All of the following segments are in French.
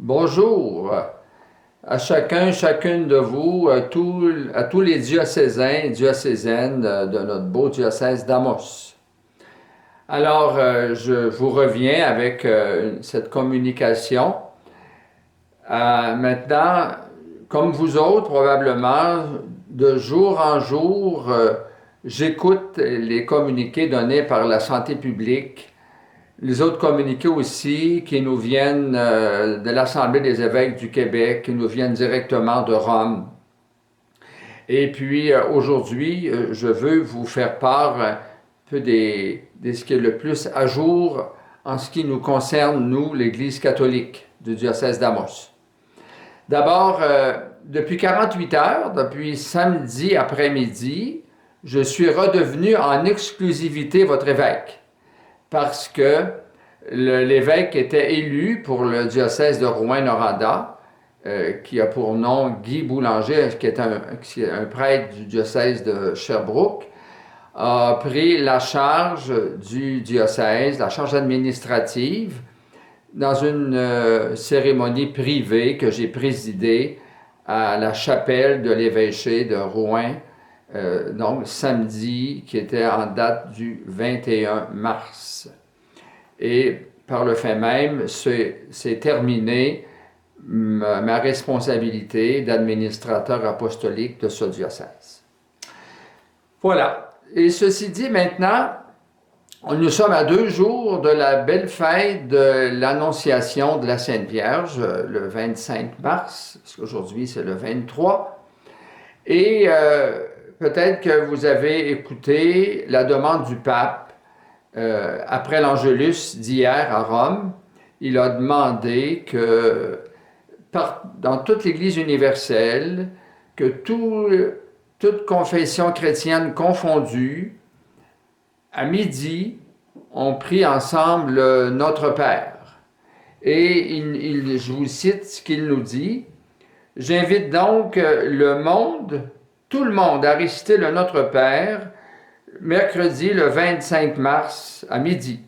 Bonjour à chacun, chacune de vous, à tous les diocésains et diocésaines de notre beau diocèse d'Amos. Alors, je vous reviens avec cette communication. Maintenant, comme vous autres, probablement, de jour en jour, j'écoute les communiqués donnés par la santé publique, les autres communiqués aussi qui nous viennent de l'Assemblée des évêques du Québec, qui nous viennent directement de Rome. Et puis aujourd'hui, je veux vous faire part un peu de ce qui est le plus à jour en ce qui nous concerne, nous, l'Église catholique du diocèse d'Amos. D'abord, depuis 48 heures, depuis samedi après-midi, je suis redevenu en exclusivité votre évêque parce que l'évêque était élu pour le diocèse de Rouyn-Noranda, qui a pour nom Guy Boulanger, qui est un prêtre du diocèse de Sherbrooke, a pris la charge du diocèse, la charge administrative, dans une cérémonie privée que j'ai présidée à la chapelle de l'évêché de Rouen, donc samedi, qui était en date du 21 mars. Et par le fait même, c'est terminé ma responsabilité d'administrateur apostolique de ce diocèse. Voilà. Et ceci dit, maintenant, nous sommes à 2 jours de la belle fête de l'Annonciation de la Sainte Vierge, le 25 mars, parce qu'aujourd'hui c'est le 23. Et peut-être que vous avez écouté la demande du pape après l'Angélus d'hier à Rome. Il a demandé que dans toute l'Église universelle, que toute confession chrétienne confondue, à midi, on prie ensemble Notre Père. Et je vous cite ce qu'il nous dit. « J'invite donc le monde, tout le monde, à réciter le Notre Père, mercredi le 25 mars à midi,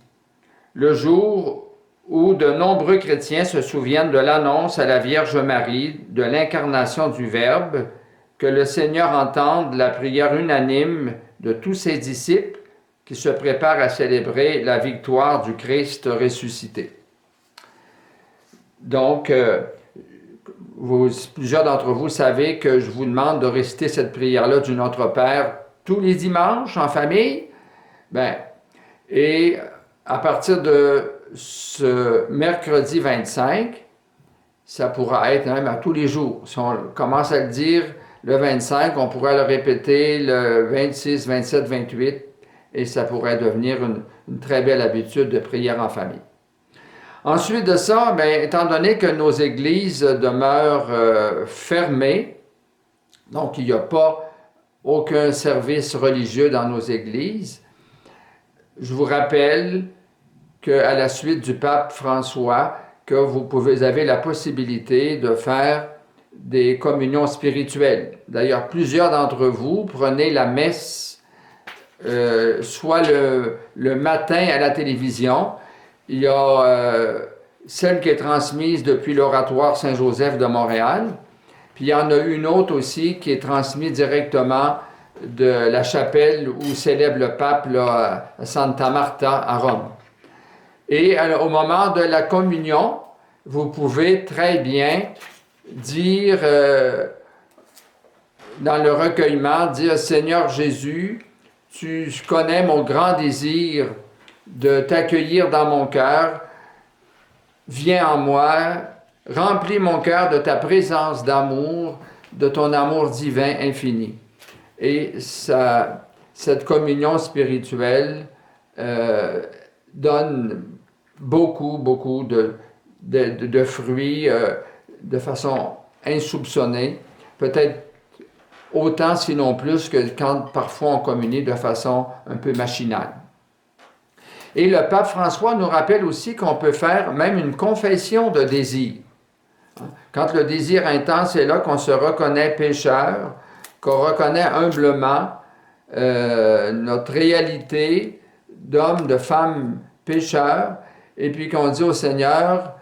le jour où de nombreux chrétiens se souviennent de l'annonce à la Vierge Marie de l'incarnation du Verbe, que le Seigneur entende la prière unanime de tous ses disciples qui se préparent à célébrer la victoire du Christ ressuscité. » Donc, plusieurs d'entre vous savez que je vous demande de réciter cette prière-là du Notre Père tous les dimanches en famille. Et à partir de ce mercredi 25, ça pourra être même à tous les jours. Si on commence à le dire le 25, on pourra le répéter le 26, 27, 28, et ça pourrait devenir une très belle habitude de prière en famille. Ensuite de ça, étant donné que nos églises demeurent fermées, donc il n'y a pas aucun service religieux dans nos églises, je vous rappelle qu'à la suite du pape François, que vous avez la possibilité de faire des communions spirituelles. D'ailleurs, plusieurs d'entre vous prenez la messe soit le matin à la télévision. Il y a celle qui est transmise depuis l'Oratoire Saint-Joseph de Montréal, puis il y en a une autre aussi qui est transmise directement de la chapelle où célèbre le pape là, à Santa Marta à Rome. Et au moment de la communion, vous pouvez très bien dire dans le recueillement, dire « Seigneur Jésus, tu connais mon grand désir de t'accueillir dans mon cœur. Viens en moi, remplis mon cœur de ta présence d'amour, de ton amour divin infini. » Et cette communion spirituelle donne beaucoup de fruits de façon insoupçonnée, peut-être autant sinon plus que quand parfois on communie de façon un peu machinale. Et le pape François nous rappelle aussi qu'on peut faire même une confession de désir. Quand le désir intense est là, qu'on se reconnaît pécheur, qu'on reconnaît humblement notre réalité d'homme, de femme pécheur, et puis qu'on dit au Seigneur,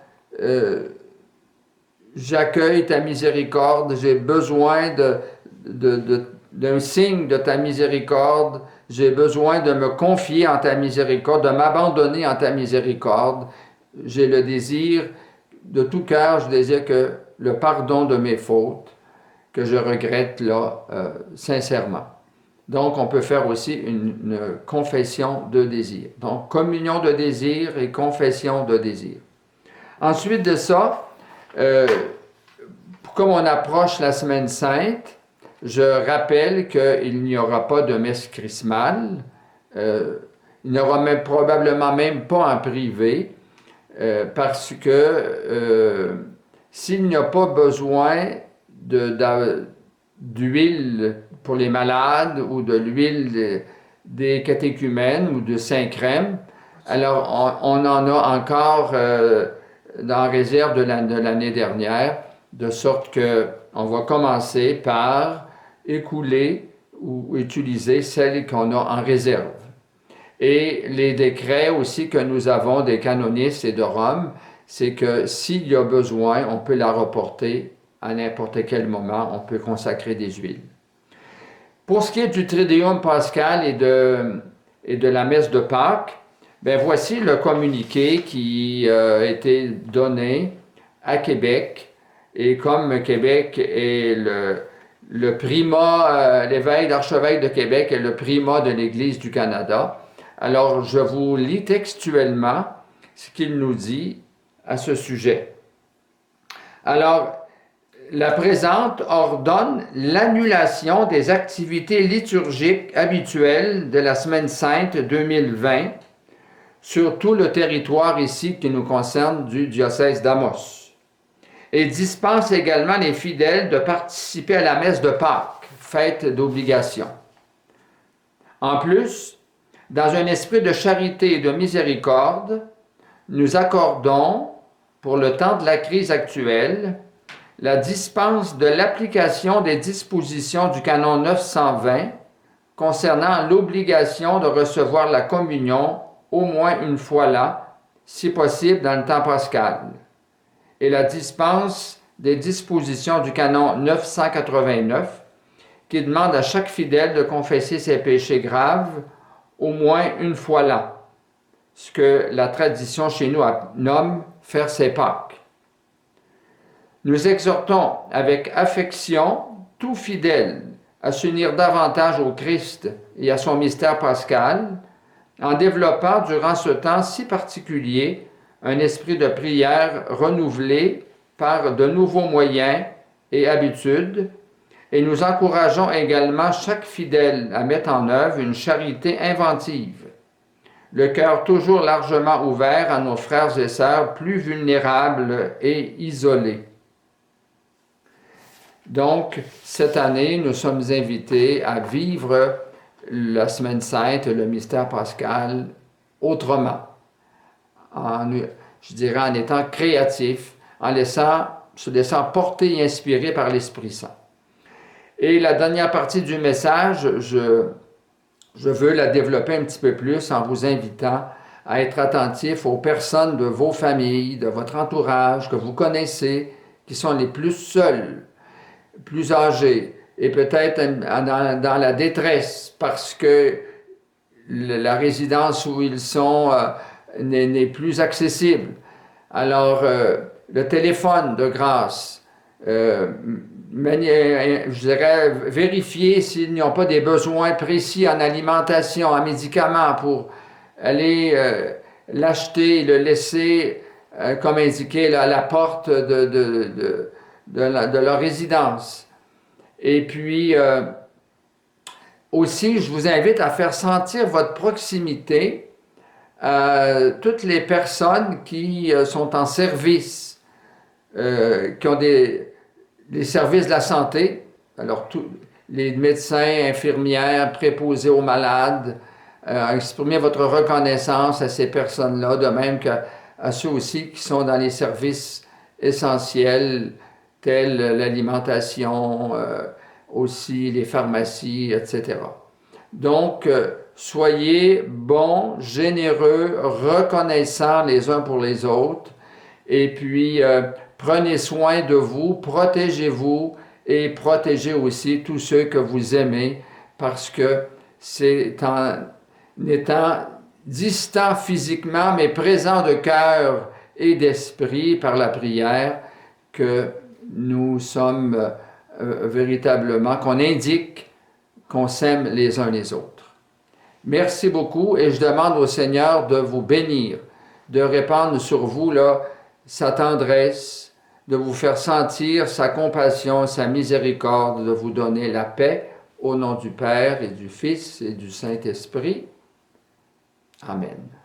j'accueille ta miséricorde, j'ai besoin d'un signe de ta miséricorde, j'ai besoin de me confier en ta miséricorde, de m'abandonner en ta miséricorde. J'ai le désir, de tout cœur, je désire que le pardon de mes fautes, que je regrette là, sincèrement. Donc, on peut faire aussi une confession de désir. Donc, communion de désir et confession de désir. Ensuite de ça, comme on approche la Semaine Sainte, je rappelle qu'il n'y aura pas de messe chrismale. Il n'y aura même, probablement même pas en privé, parce que s'il n'y a pas besoin d'huile pour les malades ou de l'huile des catéchumènes ou de Saint-Crème, alors on en a encore en réserve de l'année dernière, de sorte qu'on va commencer par écouler ou utiliser celles qu'on a en réserve. Et les décrets aussi que nous avons des canonistes et de Rome, c'est que s'il y a besoin, on peut la reporter à n'importe quel moment, on peut consacrer des huiles. Pour ce qui est du Triduum pascal et de la messe de Pâques, ben voici le communiqué qui a été donné à Québec. Et comme Québec est le primat, l'évêque, l'archevêque de Québec est le primat de l'Église du Canada, alors je vous lis textuellement ce qu'il nous dit à ce sujet. Alors, la présente ordonne l'annulation des activités liturgiques habituelles de la Semaine Sainte 2020 sur tout le territoire ici qui nous concerne du diocèse d'Amos, et dispense également les fidèles de participer à la messe de Pâques, fête d'obligation. En plus, dans un esprit de charité et de miséricorde, nous accordons, pour le temps de la crise actuelle, la dispense de l'application des dispositions du canon 920 concernant l'obligation de recevoir la communion au moins une fois là, si possible dans le temps pascal, et la dispense des dispositions du canon 989 qui demande à chaque fidèle de confesser ses péchés graves au moins une fois là, ce que la tradition chez nous nomme faire ses Pâques. Nous exhortons avec affection tout fidèle à s'unir davantage au Christ et à son mystère pascal, en développant durant ce temps si particulier un esprit de prière renouvelé par de nouveaux moyens et habitudes, et nous encourageons également chaque fidèle à mettre en œuvre une charité inventive, le cœur toujours largement ouvert à nos frères et sœurs plus vulnérables et isolés. Donc, cette année, nous sommes invités à vivre la Semaine Sainte, le mystère pascal, autrement. Je dirais en étant créatif, se laissant porter et inspirer par l'Esprit Saint. Et la dernière partie du message, je veux la développer un petit peu plus en vous invitant à être attentif aux personnes de vos familles, de votre entourage, que vous connaissez, qui sont les plus seuls, plus âgés, et peut-être dans la détresse, parce que la résidence où ils sont n'est plus accessible. Alors, le téléphone de grâce, je dirais, vérifier s'ils n'ont pas des besoins précis en alimentation, en médicaments, pour aller l'acheter, le laisser, comme indiqué, là, à la porte de leur résidence. Et puis, aussi, je vous invite à faire sentir votre proximité à toutes les personnes qui sont en service, qui ont les services de la santé, alors tous les médecins, infirmières, préposés aux malades, exprimer votre reconnaissance à ces personnes-là, de même qu'à ceux aussi qui sont dans les services essentiels, tels l'alimentation, aussi les pharmacies, etc. Donc, soyez bons, généreux, reconnaissants les uns pour les autres, Et puis, prenez soin de vous, protégez-vous et protégez aussi tous ceux que vous aimez, parce que c'est en étant distant physiquement, mais présent de cœur et d'esprit par la prière, que nous sommes véritablement, qu'on indique qu'on s'aime les uns les autres. Merci beaucoup et je demande au Seigneur de vous bénir, de répandre sur vous là, sa tendresse, de vous faire sentir sa compassion, sa miséricorde, de vous donner la paix au nom du Père et du Fils et du Saint-Esprit. Amen.